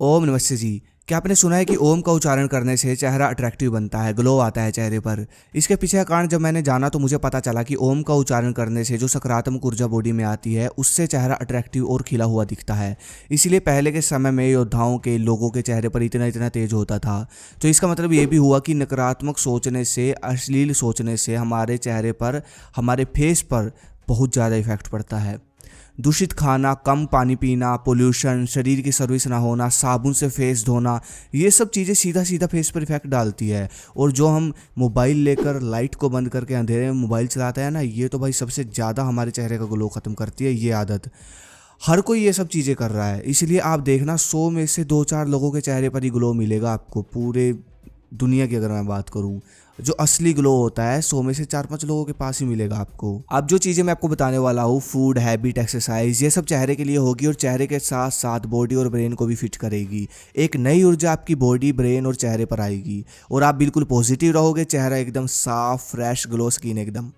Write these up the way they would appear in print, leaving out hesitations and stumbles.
ओम नमस्ते जी। क्या आपने सुना है कि ओम का उच्चारण करने से चेहरा अट्रैक्टिव बनता है, ग्लो आता है चेहरे पर। इसके पीछे का कारण जब मैंने जाना तो मुझे पता चला कि ओम का उच्चारण करने से जो सकारात्मक ऊर्जा बॉडी में आती है उससे चेहरा अट्रैक्टिव और खिला हुआ दिखता है। इसीलिए पहले के समय में योद्धाओं के लोगों के चेहरे पर इतना इतना तेज होता था। तो इसका मतलब ये भी हुआ कि नकारात्मक सोचने से, अश्लील सोचने से हमारे चेहरे पर, हमारे फेस पर बहुत ज़्यादा इफेक्ट पड़ता है। दूषित खाना, कम पानी पीना, पोल्यूशन, शरीर की सर्विस ना होना, साबुन से फेस धोना, ये सब चीज़ें सीधा सीधा फेस पर इफेक्ट डालती है। और जो हम मोबाइल लेकर लाइट को बंद करके अंधेरे में मोबाइल चलाते हैं ना, ये तो भाई सबसे ज़्यादा हमारे चेहरे का ग्लो ख़त्म करती है ये आदत। हर कोई ये सब चीज़ें कर रहा है, इसलिए आप देखना 100 में से 2-4 लोगों के चेहरे पर ही ग्लो मिलेगा आपको। पूरे दुनिया की अगर मैं बात करूं, जो असली ग्लो होता है 100 में से 4-5 लोगों के पास ही मिलेगा आपको। अब जो चीज़ें मैं आपको बताने वाला हूँ, फूड हैबिट, एक्सरसाइज, ये सब चेहरे के लिए होगी और चेहरे के साथ साथ बॉडी और ब्रेन को भी फिट करेगी। एक नई ऊर्जा आपकी बॉडी, ब्रेन और चेहरे पर आएगी और आप बिल्कुल पॉजिटिव रहोगे, चेहरा एकदम साफ, फ्रेश, ग्लो स्किन एकदम।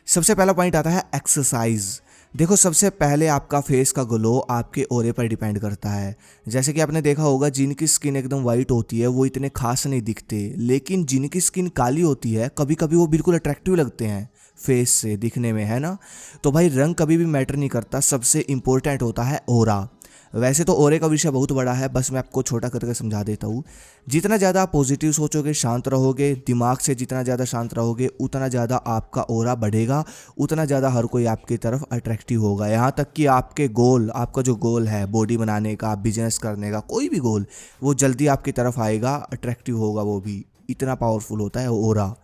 सबसे पहला पॉइंट आता है एक्सरसाइज। देखो, सबसे पहले आपका फेस का ग्लो आपके ऑरे पर डिपेंड करता है। जैसे कि आपने देखा होगा, जिनकी स्किन एकदम वाइट होती है वो इतने खास नहीं दिखते, लेकिन जिनकी स्किन काली होती है कभी कभी वो बिल्कुल अट्रैक्टिव लगते हैं फेस से दिखने में, है ना। तो भाई रंग कभी भी मैटर नहीं करता, सबसे इंपॉर्टेंट होता है ऑरा। वैसे तो ऑरे का विषय बहुत बड़ा है, बस मैं आपको छोटा करके समझा देता हूँ। जितना ज़्यादा आप पॉजिटिव सोचोगे, शांत रहोगे, दिमाग से जितना ज़्यादा शांत रहोगे, उतना ज़्यादा आपका ऑरा बढ़ेगा, उतना ज़्यादा हर कोई आपकी तरफ अट्रैक्टिव होगा। यहाँ तक कि आपके गोल, आपका जो गोल है बॉडी बनाने का, बिजनेस करने का, कोई भी गोल, वो जल्दी आपकी तरफ आएगा, अट्रैक्टिव होगा वो भी। इतना पावरफुल होता है ऑरा।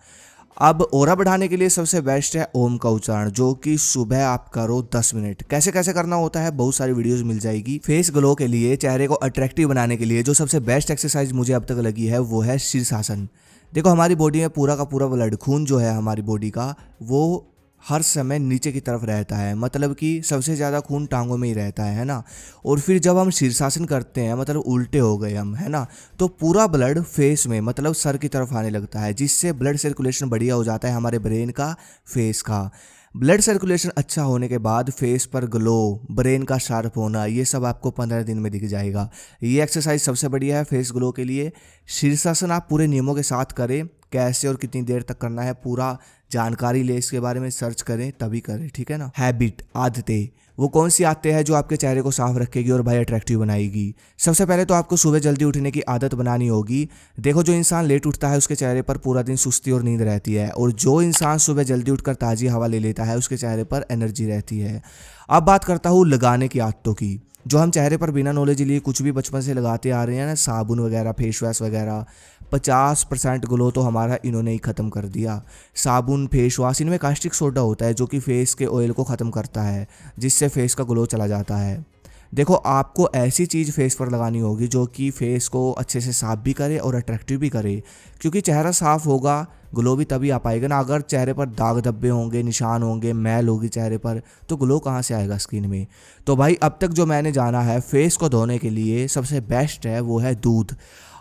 अब ऑरा बढ़ाने के लिए सबसे बेस्ट है ओम का उच्चारण, जो कि सुबह आप करो 10 मिनट। कैसे कैसे करना होता है, बहुत सारी वीडियोस मिल जाएगी। फेस ग्लो के लिए, चेहरे को अट्रैक्टिव बनाने के लिए जो सबसे बेस्ट एक्सरसाइज मुझे अब तक लगी है वो है शीर्षासन। देखो, हमारी बॉडी में पूरा का पूरा ब्लड, खून जो है हमारी बॉडी का, वो हर समय नीचे की तरफ रहता है। मतलब कि सबसे ज़्यादा खून टांगों में ही रहता है ना। और फिर जब हम शीर्षासन करते हैं, मतलब उल्टे हो गए हम, है ना, तो पूरा ब्लड फेस में, मतलब सर की तरफ आने लगता है, जिससे ब्लड सर्कुलेशन बढ़िया हो जाता है हमारे ब्रेन का, फेस का। ब्लड सर्कुलेशन अच्छा होने के बाद फेस पर ग्लो, ब्रेन का शार्प होना, ये सब आपको 15 दिन में दिख जाएगा। ये एक्सरसाइज सबसे बढ़िया है फेस ग्लो के लिए। शीर्षासन आप पूरे नियमों के साथ करें, कैसे और कितनी देर तक करना है पूरा जानकारी ले, इसके बारे में सर्च करें तभी करें, ठीक है ना। हैबिट, आदतें, वो कौन सी आदतें हैं जो आपके चेहरे को साफ रखेगी और भाई अट्रैक्टिव बनाएगी। सबसे पहले तो आपको सुबह जल्दी उठने की आदत बनानी होगी। देखो, जो इंसान लेट उठता है उसके चेहरे पर पूरा दिन सुस्ती और नींद रहती है, और जो इंसान सुबह जल्दी उठकर ताज़ी हवा ले लेता है उसके चेहरे पर एनर्जी रहती है। अब बात करता हूँ लगाने की आदतों की, जो हम चेहरे पर बिना नॉलेज लिए कुछ भी बचपन से लगाते आ रहे हैं ना, साबुन वगैरह, फेस वॉश वगैरह। 50% ग्लो तो हमारा इन्होंने ही ख़त्म कर दिया। साबुन, फेस वॉश, इनमें कास्टिक सोडा होता है जो कि फेस के ऑयल को ख़त्म करता है, जिससे फेस का ग्लो चला जाता है। देखो, आपको ऐसी चीज़ फेस पर लगानी होगी जो कि फेस को अच्छे से साफ भी करे और अट्रैक्टिव भी करे, क्योंकि चेहरा साफ होगा, ग्लो भी तभी आ पाएगा ना। अगर चेहरे पर दाग धब्बे होंगे, निशान होंगे, मैल होगी चेहरे पर, तो ग्लो कहाँ से आएगा स्किन में। तो भाई अब तक जो मैंने जाना है फेस को धोने के लिए सबसे बेस्ट है वो है दूध।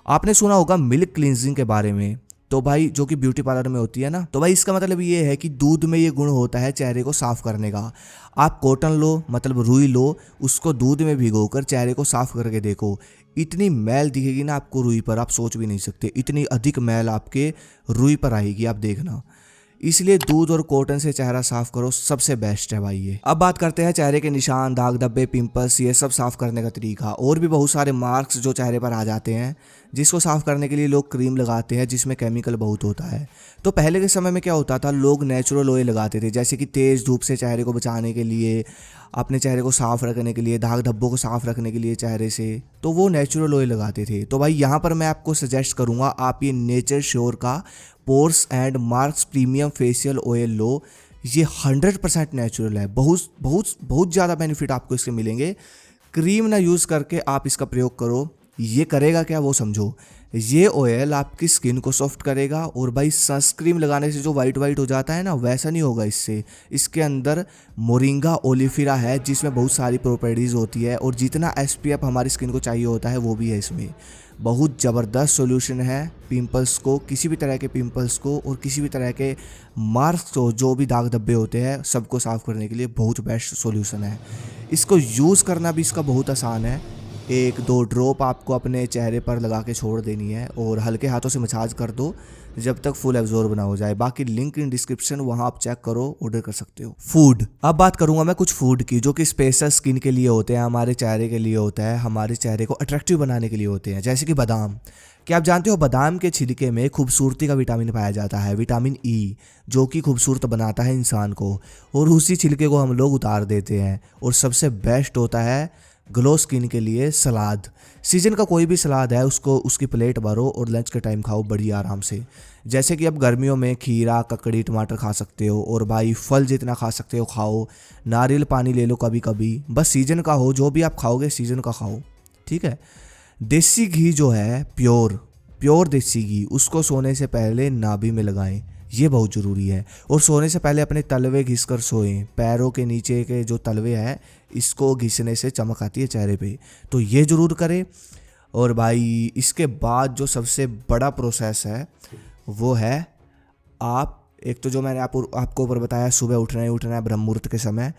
आपने सुना होगा मिल्क क्लींजिंग के बारे में, तो भाई जो कि ब्यूटी पार्लर में होती है ना, तो भाई इसका मतलब ये है कि दूध में ये गुण होता है चेहरे को साफ करने का। आप कॉटन लो, मतलब रुई लो, उसको दूध में भिगोकर चेहरे को साफ करके देखो, इतनी मैल दिखेगी ना आपको रुई पर, आप सोच भी नहीं सकते, इतनी अधिक मैल आपके रुई पर आएगी, आप देखना। इसलिए दूध और कॉटन से चेहरा साफ करो, सबसे बेस्ट है भाई ये। अब बात करते हैं चेहरे के निशान, दाग धब्बे, पिंपल्स, ये सब साफ करने का तरीका। और भी बहुत सारे मार्क्स जो चेहरे पर आ जाते हैं, जिसको साफ करने के लिए लोग क्रीम लगाते हैं जिसमें केमिकल बहुत होता है। तो पहले के समय में क्या होता था, लोग नेचुरल ऑयल लगाते थे, जैसे कि तेज़ धूप से चेहरे को बचाने के लिए, अपने चेहरे को साफ रखने के लिए, दाग धब्बों को साफ रखने के लिए चेहरे से, तो वो नेचुरल ऑयल लगाते थे। तो भाई यहाँ पर मैं आपको सजेस्ट करूँगा, आप ये नेचर श्योर का pores and marks premium facial oil लो। ये 100% नेचुरल है, बहुत बहुत बहुत ज़्यादा बेनिफिट आपको इसके मिलेंगे। क्रीम ना यूज़ करके आप इसका प्रयोग करो। ये करेगा क्या वो समझो, ये ऑयल आपकी स्किन को सॉफ्ट करेगा, और भाई सनस्क्रीन लगाने से जो वाइट वाइट हो जाता है ना, वैसा नहीं होगा इससे। इसके अंदर मोरिंगा ओलिफेरा है जिसमें बहुत सारी प्रॉपर्टीज़ होती है, और जितना SPF हमारी स्किन को चाहिए होता है वो भी है इसमें। बहुत ज़बरदस्त सॉल्यूशन है पिंपल्स को, किसी भी तरह के पिंपल्स को और किसी भी तरह के मार्क्स को, जो भी दाग धब्बे होते हैं, सबको साफ़ करने के लिए बहुत बेस्ट सॉल्यूशन है। इसको यूज़ करना भी इसका बहुत आसान है। एक दो ड्रॉप आपको अपने चेहरे पर लगा के छोड़ देनी है और हल्के हाथों से मसाज कर दो जब तक फुल एब्जॉर्ब ना हो जाए। बाकी लिंक इन डिस्क्रिप्शन, वहाँ आप चेक करो, ऑर्डर कर सकते हो। फूड, अब बात करूंगा मैं कुछ फूड की जो कि स्पेशल स्किन के लिए होते हैं, हमारे चेहरे के लिए होता है, हमारे चेहरे को अट्रैक्टिव बनाने के लिए होते हैं। जैसे कि बादाम। क्या आप जानते हो बादाम के छिलके में खूबसूरती का विटामिन पाया जाता है, विटामिन ई, जो कि खूबसूरत बनाता है इंसान को, और उसी छिलके को हम लोग उतार देते हैं। और सबसे बेस्ट होता है ग्लो स्किन के लिए सलाद। सीजन का कोई भी सलाद है उसको उसकी प्लेट भरो और लंच के टाइम खाओ बड़ी आराम से। जैसे कि अब गर्मियों में खीरा, ककड़ी, टमाटर खा सकते हो, और भाई फल जितना खा सकते हो खाओ। नारियल पानी ले लो कभी कभी, बस सीजन का हो, जो भी आप खाओगे सीजन का खाओ, ठीक है। देसी घी जो है, प्योर प्योर देसी घी, उसको सोने से पहले नाभि में लगाएं, ये बहुत ज़रूरी है। और सोने से पहले अपने तलवे घिस कर सोएं। पैरों के नीचे के जो तलवे हैं, इसको घिसने से चमक आती है चेहरे पे, तो ये ज़रूर करें। और भाई इसके बाद जो सबसे बड़ा प्रोसेस है वो है, आप एक तो जो मैंने आपको ऊपर बताया, सुबह उठना ही उठना है ब्रह्म मुहूर्त के समय।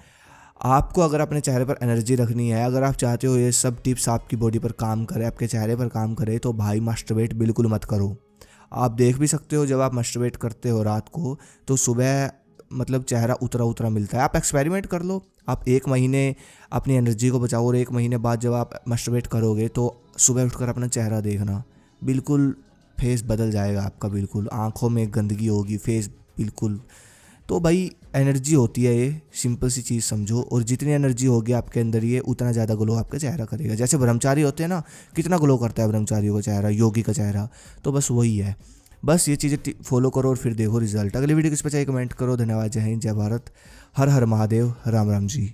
आपको अगर अपने चेहरे पर एनर्जी रखनी है, अगर आप चाहते हो ये सब टिप्स आपकी बॉडी पर काम करे, आपके चेहरे पर काम करे, तो भाई मास्टरबेट बिल्कुल मत करो। आप देख भी सकते हो जब आप मास्टरबेट करते हो रात को, तो सुबह मतलब चेहरा उतरा उतरा मिलता है। आप एक्सपेरिमेंट कर लो, आप 1 महीने अपनी एनर्जी को बचाओ, और 1 महीने बाद जब आप मास्टरबेट करोगे तो सुबह उठकर अपना चेहरा देखना, बिल्कुल फेस बदल जाएगा आपका, बिल्कुल आंखों में गंदगी होगी, फेस बिल्कुल। तो भाई एनर्जी होती है ये, सिंपल सी चीज़ समझो, और जितनी एनर्जी होगी आपके अंदर ये उतना ज़्यादा ग्लो आपका चेहरा करेगा। जैसे ब्रह्मचारी होते हैं ना, कितना ग्लो करता है ब्रह्मचारियों का चेहरा, योगी का चेहरा, तो बस वही है। बस ये चीज़ें फॉलो करो और फिर देखो रिजल्ट। अगली वीडियो किस पे चाहिए कमेंट करो। धन्यवाद। जय हिंद, जय भारत, हर हर महादेव, राम राम जी।